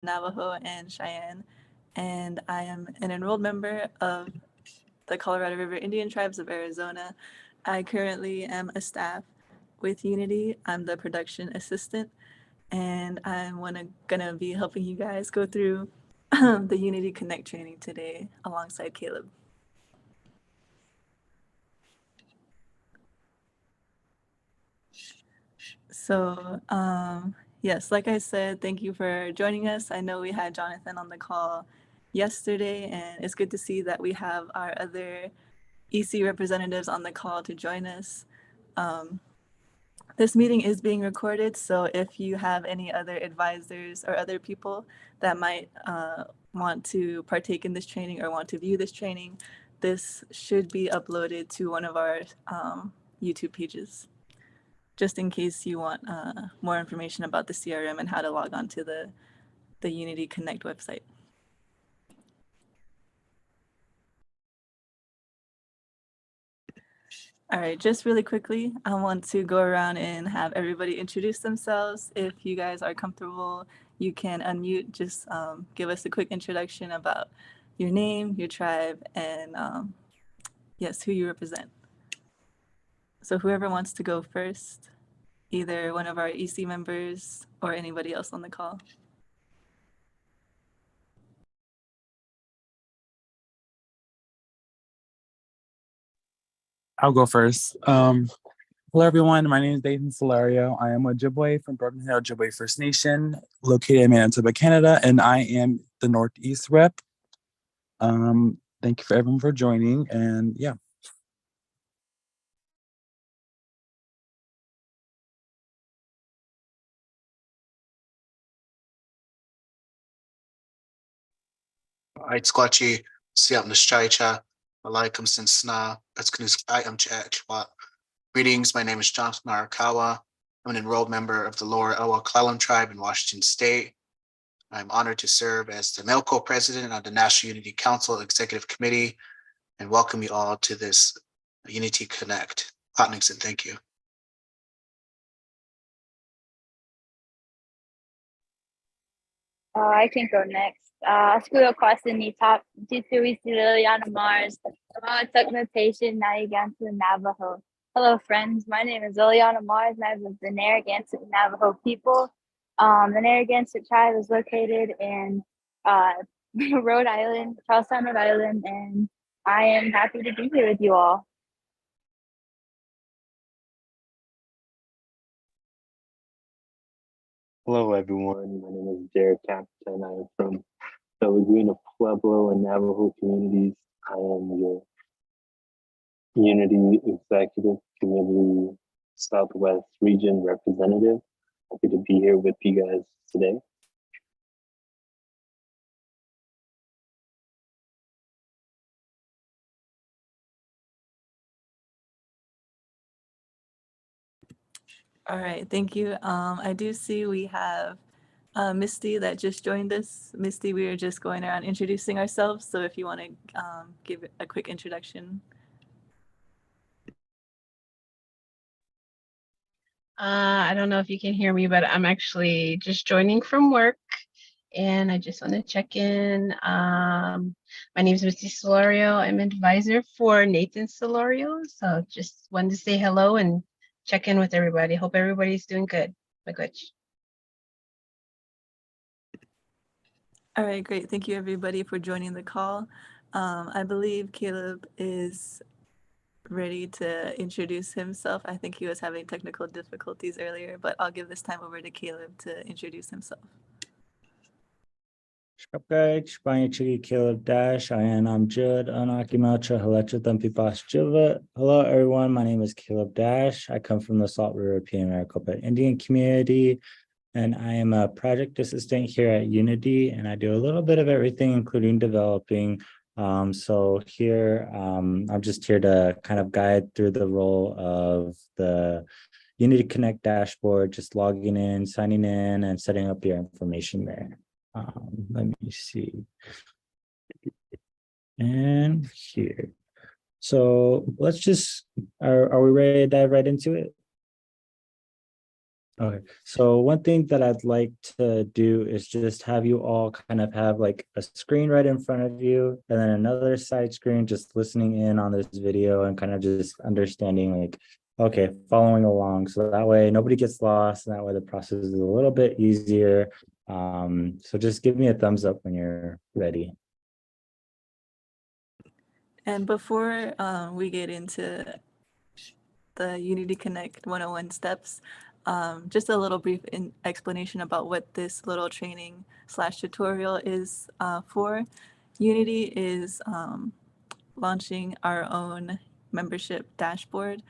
Navajo, and Cheyenne, and I am an enrolled member of the Colorado River Indian Tribes of Arizona. I currently am a staff with Unity. I'm the production assistant, and I'm gonna be helping you guys go through the Unity Connect training today alongside Caleb. So, yes, like I said, thank you for joining us. I know we had Jonathan on the call yesterday, and it's good to see that we have our other EC representatives on the call to join us. This meeting is being recorded, so if you have any other advisors or other people that might want to partake in this training or want to view this training, this should be uploaded to one of our YouTube pages, just in case you want more information about the CRM and how to log on to the Unity Connect website. All right, just really quickly, I want to go around and have everybody introduce themselves. If you guys are comfortable, you can unmute, just give us a quick introduction about your name, your tribe, and yes, who you represent. So whoever wants to go first, either one of our EC members or anybody else on the call. I'll go first. Hello, everyone. My name is Nathan Solario. I am a Ojibwe from Broken Hill Ojibwe First Nation, located in Manitoba, Canada, and I am the Northeast rep. Thank you for everyone for joining, and yeah. It's Squatchy, Siap Nishchaicha, Malaikum Sinsna, Etzkanus Iam Chachwa. Greetings, my name is Jonathan Arakawa. I'm an enrolled member of the Lower Elwha Clallam Tribe in Washington State. I'm honored to serve as the MELCO president on the National Unity Council Executive Committee and welcome you all to this Unity Connect. Hotningson, thank you. I can go next. School Kwasini Top Titui Liliana Mars, Tuk Notation, Narragansett Navajo. Hello, friends. My name is Liliana Mars, and I'm of the Narragansett Navajo people. The Narragansett tribe is located in Rhode Island, Charlestown, Rhode Island, and I am happy to be here with you all. Hello, everyone. My name is Jared Campton. I am from the Laguna Pueblo and Navajo communities. I am your Unity Executive Committee Southwest Region representative. Happy to be here with you guys today. All right, thank you. I do see we have Misty that just joined us. Misty, we are just going around introducing ourselves. So if you want to give a quick introduction. I don't know if you can hear me, but I'm actually just joining from work and I just want to check in. My name is Misty Solario. I'm an advisor for Nathan Solario. So just wanted to say hello and check in with everybody. Hope everybody's doing good. Miigwech. All right, great. Thank you everybody for joining the call. I believe Caleb is ready to introduce himself. I think he was having technical difficulties earlier, but I'll give this time over to Caleb to introduce himself. Caleb Dash. I am Jud Anakimelcha Halecha. Hello everyone, my name is Caleb Dash. I come from the Salt River Maricopa Indian community, and I am a project assistant here at Unity, and I do a little bit of everything, including developing. So here, I'm just here to kind of guide through the role of the Unity Connect dashboard, just logging in, signing in, and setting up your information there. Let me see. And here. So let's just, are we ready to dive right into it? Okay, so one thing that I'd like to do is just have you all kind of have like a screen right in front of you and then another side screen just listening in on this video and kind of just understanding like, okay, following along. So that way nobody gets lost and that way the process is a little bit easier. So just give me a thumbs up when you're ready. And before we get into the Unity Connect 101 steps, just a little brief explanation about what this little training / tutorial is for. Unity is launching our own membership dashboard.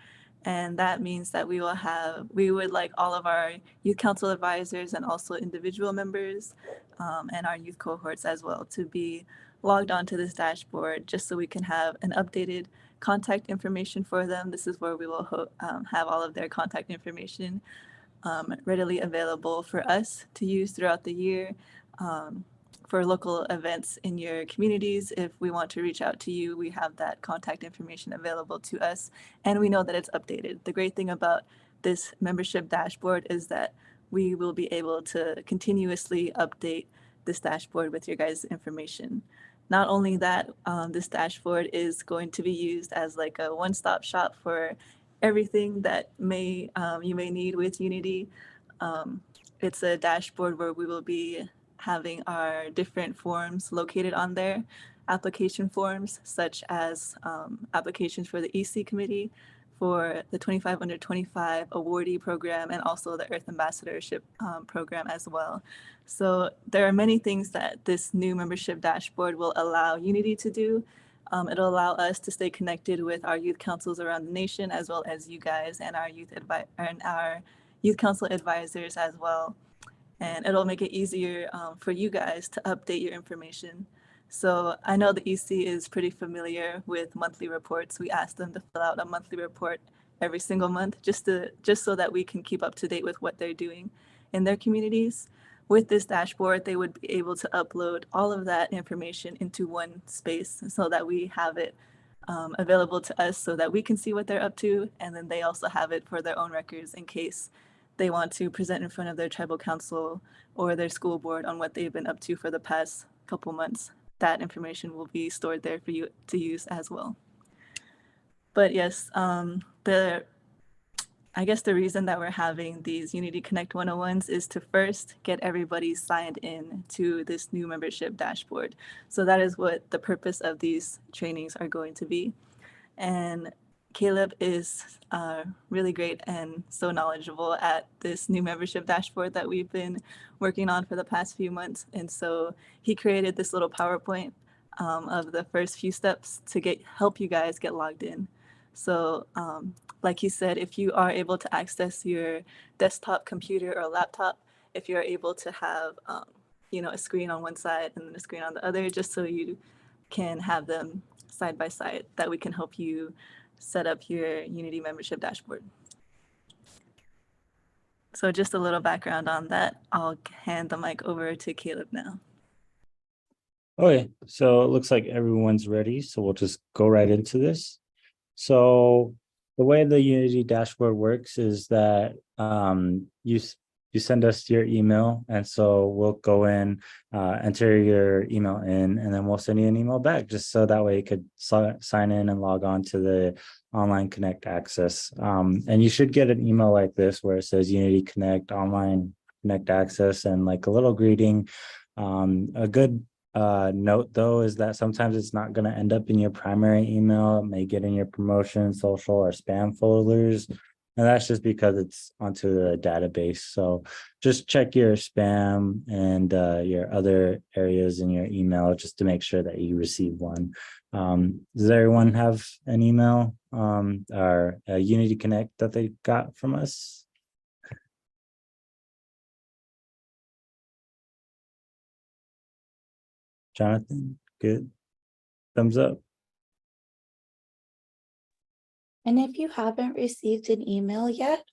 And that means that we would like all of our youth council advisors and also individual members and our youth cohorts as well to be logged onto this dashboard just so we can have an updated contact information for them. This is where we will have all of their contact information readily available for us to use throughout the year. For local events in your communities, if we want to reach out to you, we have that contact information available to us, and we know that it's updated. The great thing about this membership dashboard is that we will be able to continuously update this dashboard with your guys' information. Not only that, this dashboard is going to be used as like a one-stop shop for everything that you may need with Unity. It's a dashboard where we will be having our different forms located on there, application forms such as applications for the EC committee, for the 25 under 25 awardee program, and also the Earth Ambassadorship program as well. So there are many things that this new membership dashboard will allow Unity to do. It'll allow us to stay connected with our youth councils around the nation, as well as you guys and our youth council advisors as well. And it'll make it easier for you guys to update your information. So I know the EC is pretty familiar with monthly reports. We ask them to fill out a monthly report every single month just so that we can keep up to date with what they're doing in their communities. With this dashboard, they would be able to upload all of that information into one space so that we have it available to us so that we can see what they're up to. And then they also have it for their own records in case they want to present in front of their tribal council or their school board on what they've been up to for the past couple months. That information will be stored there for you to use as well. But yes, I guess the reason that we're having these Unity Connect 101s is to first get everybody signed in to this new membership dashboard. So that is what the purpose of these trainings are going to be. And Caleb is really great and so knowledgeable at this new membership dashboard that we've been working on for the past few months. And so he created this little PowerPoint of the first few steps to help you guys get logged in. So like he said, if you are able to access your desktop computer or laptop, if you're able to have a screen on one side and then a screen on the other, just so you can have them side by side, that we can help you set up your Unity membership dashboard. So just a little background on that. I'll hand the mic over to Caleb now. Okay, so it looks like everyone's ready, so we'll just go right into this. So the way the Unity dashboard works is that you send us your email, and so we'll go in, enter your email in, and then we'll send you an email back, just so that way you could sign in and log on to the Online Connect access. And you should get an email like this where it says Unity Connect, Online Connect access, and like a little greeting. A good note though is that sometimes it's not going to end up in your primary email. It may get in your promotion, social, or spam folders, and that's just because it's onto the database. So just check your spam and your other areas in your email just to make sure that you receive one. Does everyone have an email or a Unity Connect that they got from us? Jonathan, good. Thumbs up. And if you haven't received an email yet,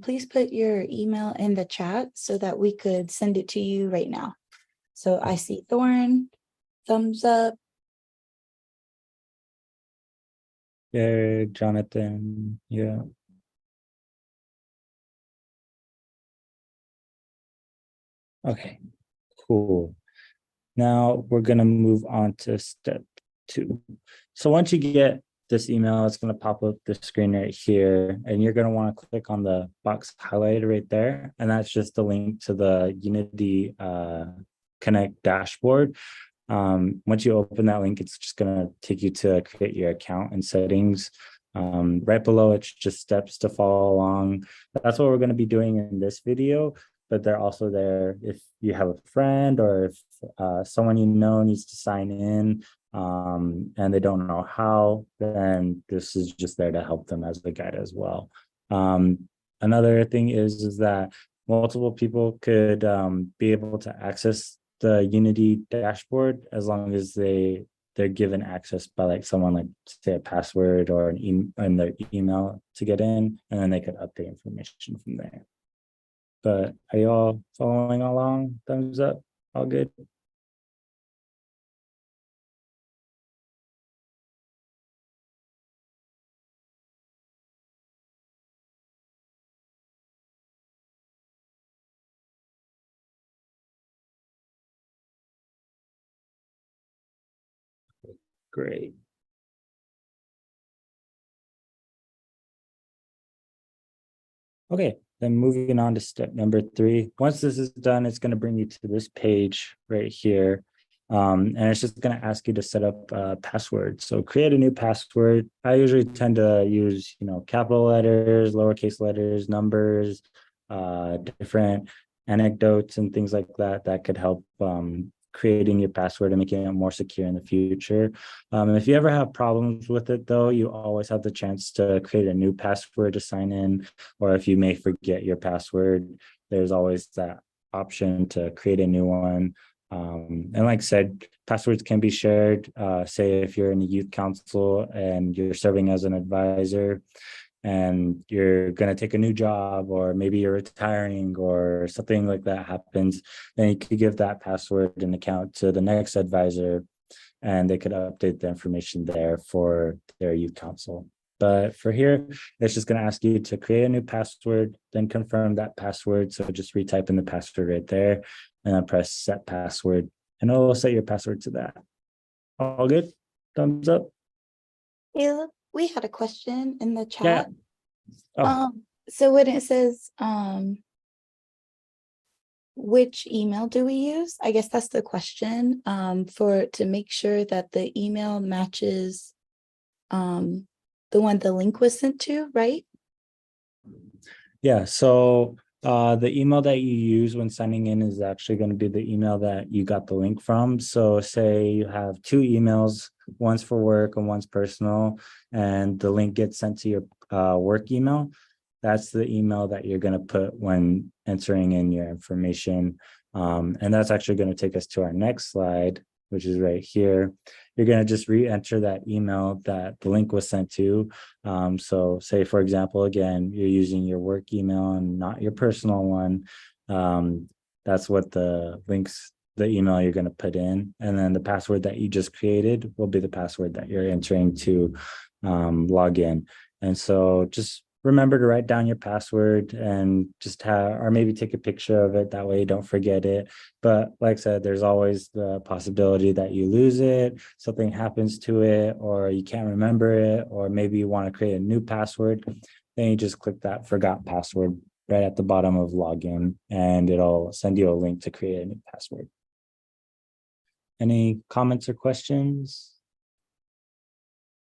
please put your email in the chat so that we could send it to you right now. So I see Thorn, thumbs up. Yeah, Jonathan, yeah. Okay, cool. Now we're gonna move on to step 2. So once you get this email, it's gonna pop up the screen right here, and you're gonna want to click on the box highlighted right there, and that's just the link to the Unity Connect dashboard. Once you open that link, it's just gonna take you to create your account and settings. Right below, it's just steps to follow along. That's what we're gonna be doing in this video, but they're also there if you have a friend or if someone you know needs to sign in and they don't know how, then this is just there to help them as a guide as well. Another thing is that multiple people could be able to access the Unity dashboard as long as they're given access by like someone, like say a password or in their email to get in, and then they could update information from there. But are you all following along? Thumbs up, all good? Great. Okay, then moving on to step number 3. Once this is done, it's going to bring you to this page right here. And it's just going to ask you to set up a password. So create a new password. I usually tend to use, capital letters, lowercase letters, numbers, different anecdotes and things like that that could help creating your password and making it more secure in the future. If you ever have problems with it, though, you always have the chance to create a new password to sign in, or if you may forget your password, there's always that option to create a new one. And like I said, passwords can be shared. Say if you're in the youth council and you're serving as an advisor, and you're going to take a new job, or maybe you're retiring or something like that happens, then you could give that password and account to the next advisor, and they could update the information there for their youth council. But for here, it's just going to ask you to create a new password, then confirm that password. So just retype in the password right there, and then press set password, and it'll set your password to that. All good? Thumbs up? Caleb, we had a question in the chat. Yeah. Oh. So when it says, which email do we use? I guess that's the question, to make sure that the email matches the one the link was sent to, right? Yeah, so the email that you use when signing in is actually going to be the email that you got the link from. So say you have 2 emails, one's for work and one's personal, and the link gets sent to your work email. That's the email that you're going to put when entering in your information. And that's actually going to take us to our next slide, which is right here. You're going to just re-enter that email that the link was sent to. So say, for example, again, you're using your work email and not your personal one. That's what the email you're going to put in. And then the password that you just created will be the password that you're entering to log in. And so just remember to write down your password and just or maybe take a picture of it. That way you don't forget it. But like I said, there's always the possibility that you lose it, something happens to it, or you can't remember it, or maybe you want to create a new password. Then you just click that forgot password right at the bottom of login, and it'll send you a link to create a new password. Any comments or questions?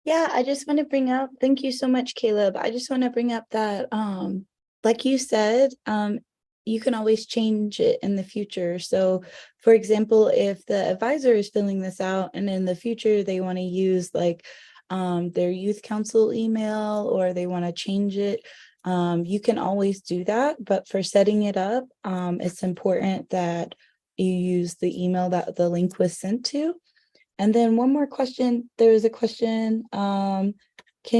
Yeah, I just want to bring up, thank you so much, Caleb. I just want to bring up that, like you said, you can always change it in the future. So for example, if the advisor is filling this out and in the future they want to use like their youth council email, or they want to change it, you can always do that. But for setting it up, it's important that you use the email that the link was sent to. And then one more question. There is a question. Can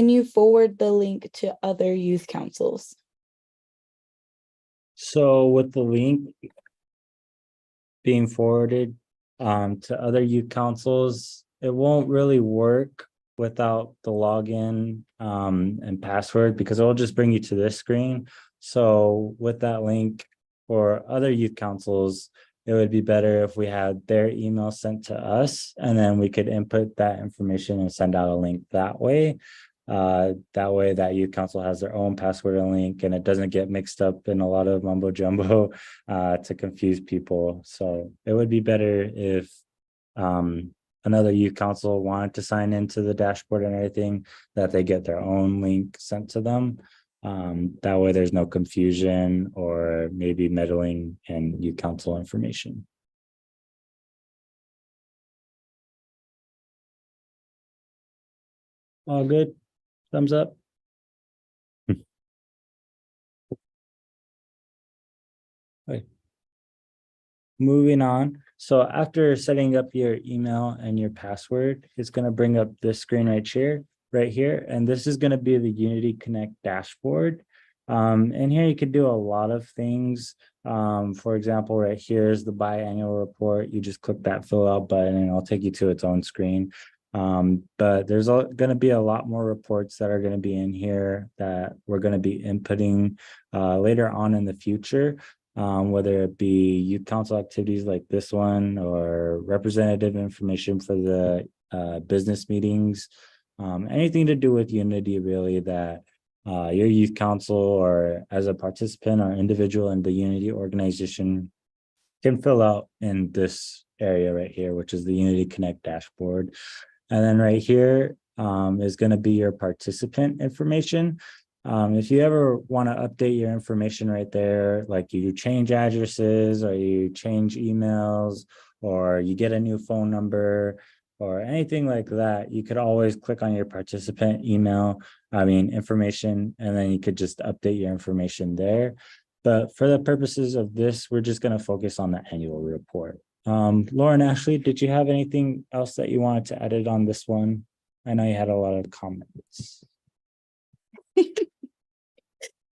you forward the link to other youth councils? So with the link being forwarded to other youth councils, it won't really work without the login and password, because it'll just bring you to this screen. So with that link for other youth councils, it would be better if we had their email sent to us, and then we could input that information and send out a link that way. That way that youth council has their own password and link, and it doesn't get mixed up in a lot of mumbo jumbo to confuse people. So it would be better if another youth council wanted to sign into the dashboard and everything, that they get their own link sent to them. That way there's no confusion or maybe meddling in youth council information. All good? Thumbs up? Okay. Moving on. So after setting up your email and your password, it's going to bring up this screen right here. And this is going to be the Unity Connect dashboard. And here you can do a lot of things. For example, right here is the biannual report. You just click that fill out button and it'll take you to its own screen. But there's going to be a lot more reports that are going to be in here that we're going to be inputting later on in the future. Whether it be youth council activities like this one or representative information for the business meetings, anything to do with Unity really that your youth council or as a participant or individual in the Unity organization can fill out in this area right here, which is the Unity Connect dashboard. And then right here is going to be your participant information. If you ever want to update your information right there, like you change addresses or you change emails or you get a new phone number or anything like that, you could always click on your participant information, and then you could just update your information there. But for the purposes of this, we're just going to focus on the annual report. Lauren, Ashley, did you have anything else that you wanted to edit on this one? I know you had a lot of comments.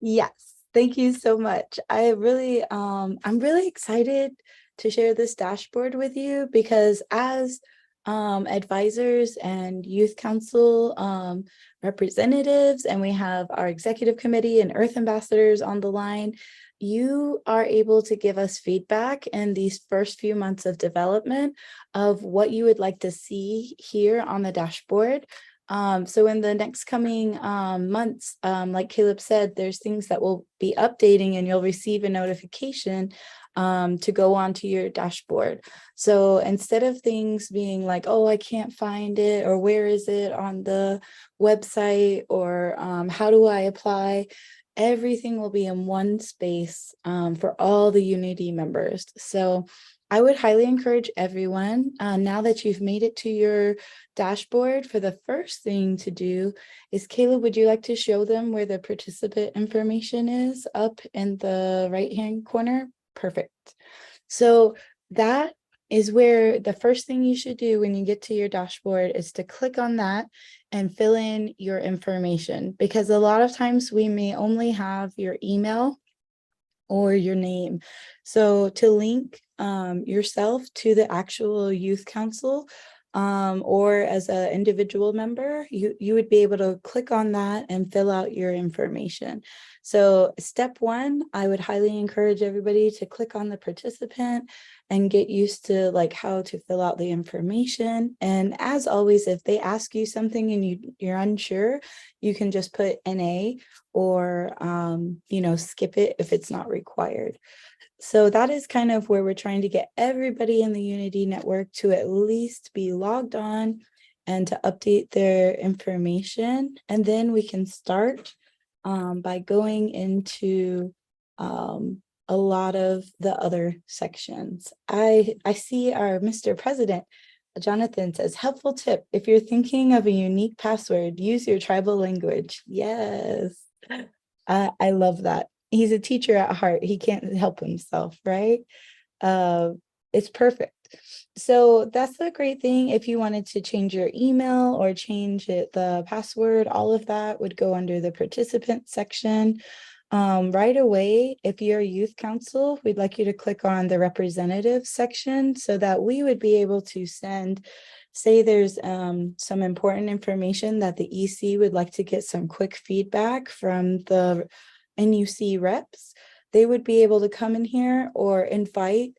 Yes, thank you so much. I'm really excited to share this dashboard with you because as advisors and youth council representatives, and we have our executive committee and Earth ambassadors on the line, you are able to give us feedback in these first few months of development of what you would like to see here on the dashboard. So in the next coming months, like Caleb said, there's things that will be updating and you'll receive a notification to go onto your dashboard. So instead of things being like, oh, I can't find it, or where is it on the website, or how do I apply? Everything will be in one space for all the Unity members. So I would highly encourage everyone, now that you've made it to your dashboard, for the first thing to do is, Caleb, would you like to show them where the participant information is up in the right-hand corner? Perfect. So that is where the first thing you should do when you get to your dashboard is to click on that and fill in your information, because a lot of times we may only have your email or your name. So to link yourself to the actual youth council or as an individual member, you would be able to click on that and fill out your information. So step one, I would highly encourage everybody to click on the participant and get used to like how to fill out the information. And as always, if they ask you something and you're unsure, you can just put NA or skip it if it's not required. So that is kind of where we're trying to get everybody in the Unity network to at least be logged on and to update their information. And then we can start by going into a lot of the other sections. I see our Mr. President, Jonathan, says, helpful tip, if you're thinking of a unique password, use your tribal language. Yes, I love that. He's a teacher at heart. He can't help himself, right? It's perfect. So that's a great thing. If you wanted to change your email or change the password, all of that would go under the participant section. Right away, if you're a youth council, we'd like you to click on the representative section so that we would be able to send, say there's some important information that the EC would like to get some quick feedback from the NUC reps. they would be able to come in here or invite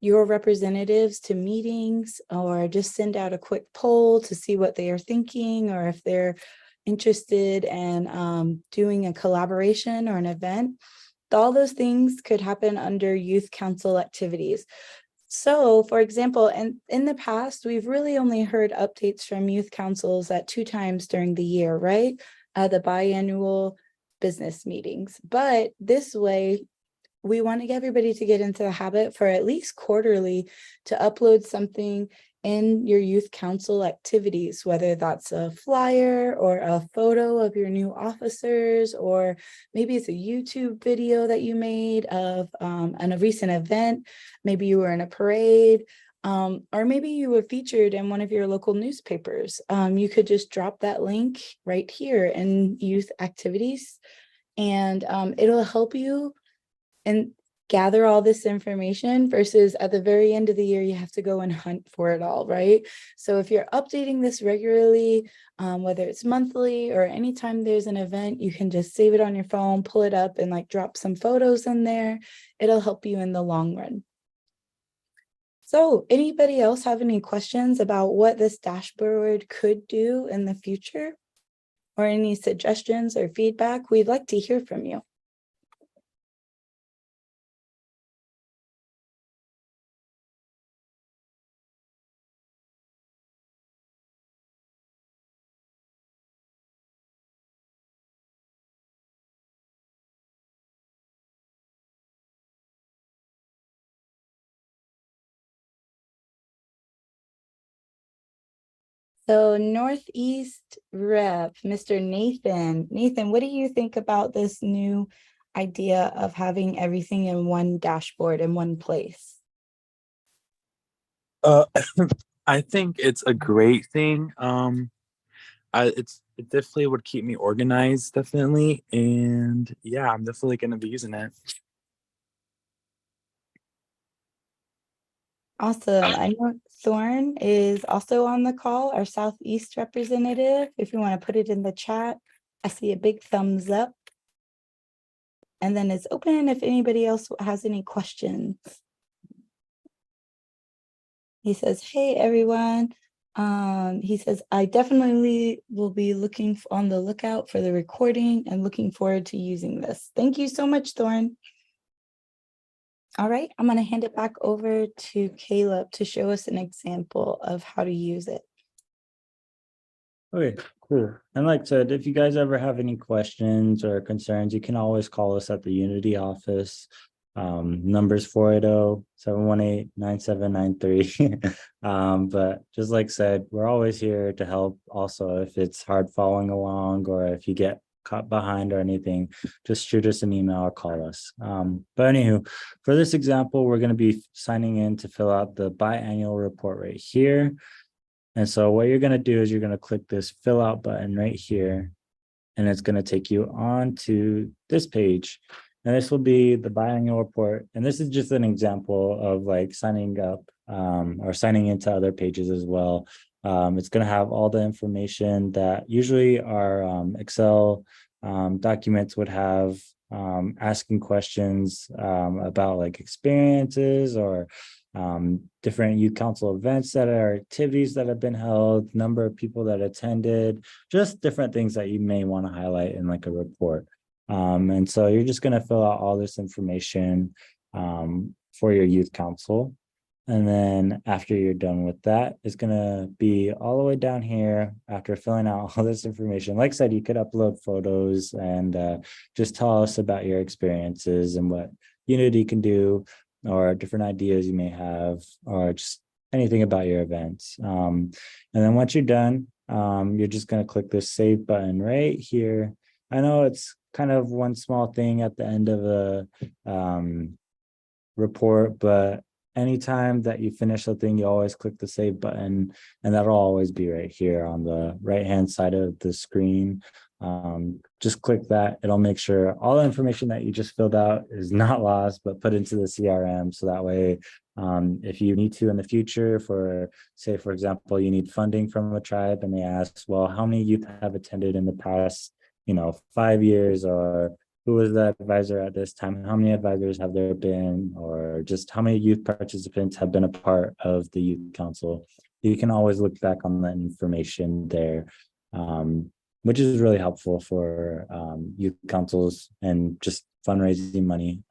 your representatives to meetings, or just send out a quick poll to see what they are thinking, or if they're interested in doing a collaboration or an event. All those things could happen under youth council activities. So, for example, in the past, we've really only heard updates from youth councils at 2 times during the year, right? The biannual business meetings. But this way, we want to get everybody to get into the habit for at least quarterly to upload something in your youth council activities, whether that's a flyer or a photo of your new officers, or maybe it's a YouTube video that you made of a recent event. Maybe you were in a parade, or maybe you were featured in one of your local newspapers. You could just drop that link right here in youth activities, and it'll help you and gather all this information, versus at the very end of the year, you have to go and hunt for it all, right? So if you're updating this regularly, whether it's monthly or anytime there's an event, you can just save it on your phone, pull it up, and like drop some photos in there. It'll help you in the long run. So anybody else have any questions about what this dashboard could do in the future, or any suggestions or feedback? We'd like to hear from you. So Northeast Rep, Mr. Nathan. Nathan, what do you think about this new idea of having everything in one dashboard in one place? I think it's a great thing. It definitely would keep me organized, definitely, and yeah, I'm definitely going to be using it. Awesome. I know Thorn is also on the call, our Southeast representative. If you want to put it in the chat, I see a big thumbs up. And then it's open if anybody else has any questions. He says, hey, everyone. He says, I definitely will be looking on the lookout for the recording and looking forward to using this. Thank you so much, Thorn. All right, I'm going to hand it back over to Caleb to show us an example of how to use it. Okay, cool. And like I said, if you guys ever have any questions or concerns, you can always call us at the Unity office. Numbers 480-718-9793. But just like I said, we're always here to help. Also, if it's hard following along, or if you get caught behind or anything, just shoot us an email or call us. But anywho, for this example, we're going to be signing in to fill out the biannual report right here. And so what you're going to do is you're going to click this fill out button right here, and it's going to take you on to this page. And this will be the biannual report. And this is just an example of like signing up or signing into other pages as well. It's going to have all the information that usually our Excel documents would have, asking questions about like experiences or different youth council events that are activities that have been held, number of people that attended, just different things that you may want to highlight in like a report. And so you're just going to fill out all this information for your youth council. And then after you're done with that, it's going to be all the way down here after filling out all this information. Like I said, you could upload photos and just tell us about your experiences and what Unity can do, or different ideas you may have, or just anything about your events. And then once you're done, you're just going to click this save button right here. I know it's kind of one small thing at the end of a report, but anytime that you finish the thing, you always click the save button, and that'll always be right here on the right hand side of the screen. Just click that. It'll make sure all the information that you just filled out is not lost, but put into the CRM. So that way, if you need to in the future, for say, for example, you need funding from a tribe and they ask, well, how many youth have attended in the past, 5 years, or who was the advisor at this time, how many advisors have there been, or just how many youth participants have been a part of the youth council. You can always look back on that information there, which is really helpful for youth councils and just fundraising money.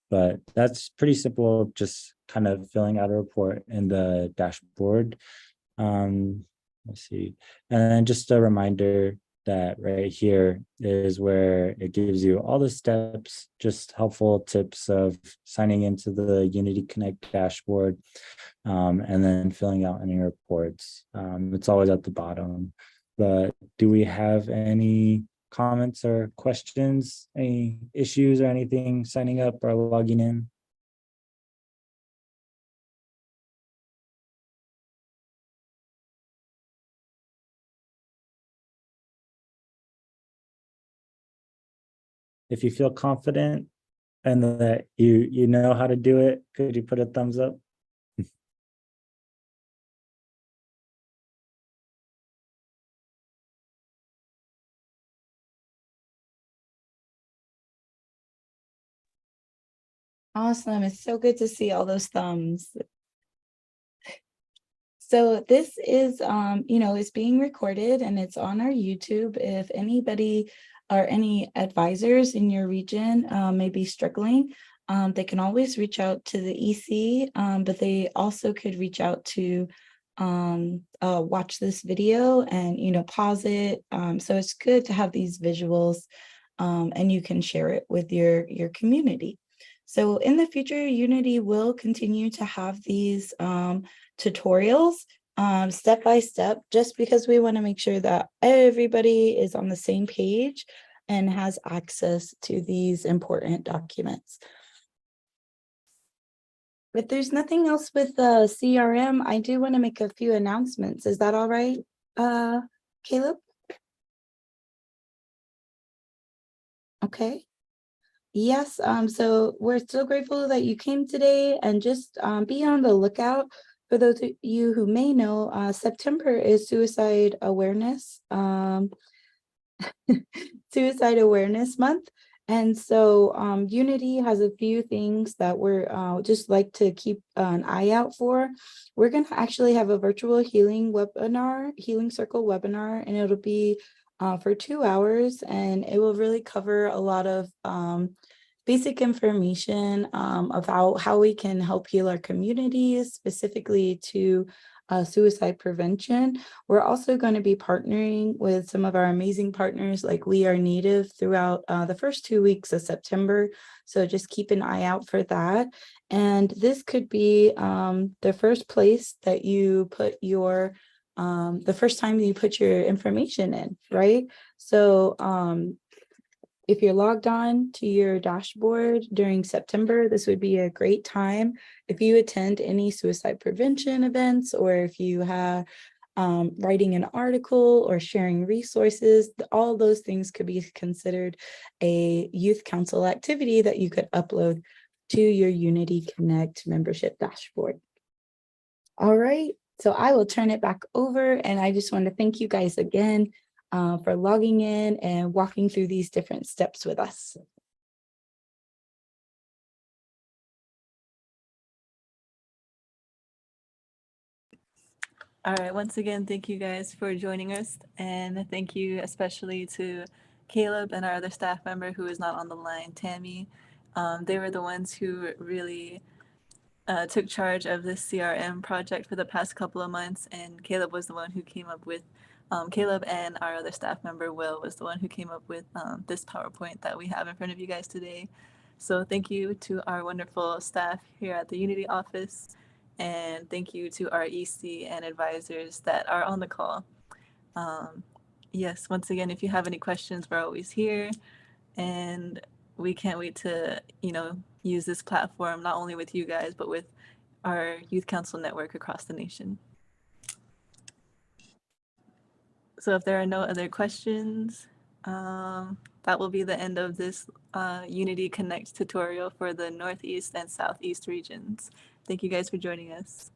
But that's pretty simple, just kind of filling out a report in the dashboard. Let's see. And then just a reminder that right here is where it gives you all the steps, just helpful tips of signing into the Unity Connect dashboard, and then filling out any reports. It's always at the bottom. But do we have any comments or questions, any issues or anything signing up or logging in? If you feel confident and that you know how to do it, could you put a thumbs up? Awesome. It's so good to see all those thumbs. So this is, it's being recorded and it's on our YouTube. If anybody or any advisors in your region may be struggling, they can always reach out to the EC, but they also could reach out to watch this video and, pause it. So it's good to have these visuals and you can share it with your community. So in the future, Unity will continue to have these tutorials step by step, just because we want to make sure that everybody is on the same page and has access to these important documents. If there's nothing else with the CRM, I do want to make a few announcements. Is that all right, Caleb? Okay. Yes, so we're so grateful that you came today, and just be on the lookout. For those of you who may know, September is Suicide Awareness, Suicide Awareness Month. And so Unity has a few things that we're just like to keep an eye out for. We're going to actually have a virtual healing webinar, Healing Circle webinar, and it'll be for 2 hours, and it will really cover a lot of basic information about how we can help heal our communities, specifically to suicide prevention. We're also going to be partnering with some of our amazing partners like We Are Native throughout the first 2 weeks of September. So just keep an eye out for that. And this could be the first place that you put your the first time you put your information in, right? So if you're logged on to your dashboard during September, this would be a great time. If you attend any suicide prevention events, or if you have writing an article or sharing resources, all those things could be considered a youth council activity that you could upload to your Unity Connect membership dashboard. All right, so I will turn it back over, and I just want to thank you guys again for logging in and walking through these different steps with us. All right, once again, thank you guys for joining us, and thank you especially to Caleb and our other staff member who is not on the line, Tammy. They were the ones who really took charge of this CRM project for the past couple of months, and Caleb was the one who came up with Caleb and our other staff member, Will, was the one who came up with this PowerPoint that we have in front of you guys today. So thank you to our wonderful staff here at the Unity office, and thank you to our EC and advisors that are on the call. Yes, once again, if you have any questions, we're always here, and we can't wait to, use this platform not only with you guys, but with our Youth Council network across the nation. So if there are no other questions, that will be the end of this Unity Connect tutorial for the Northeast and Southeast regions. Thank you guys for joining us.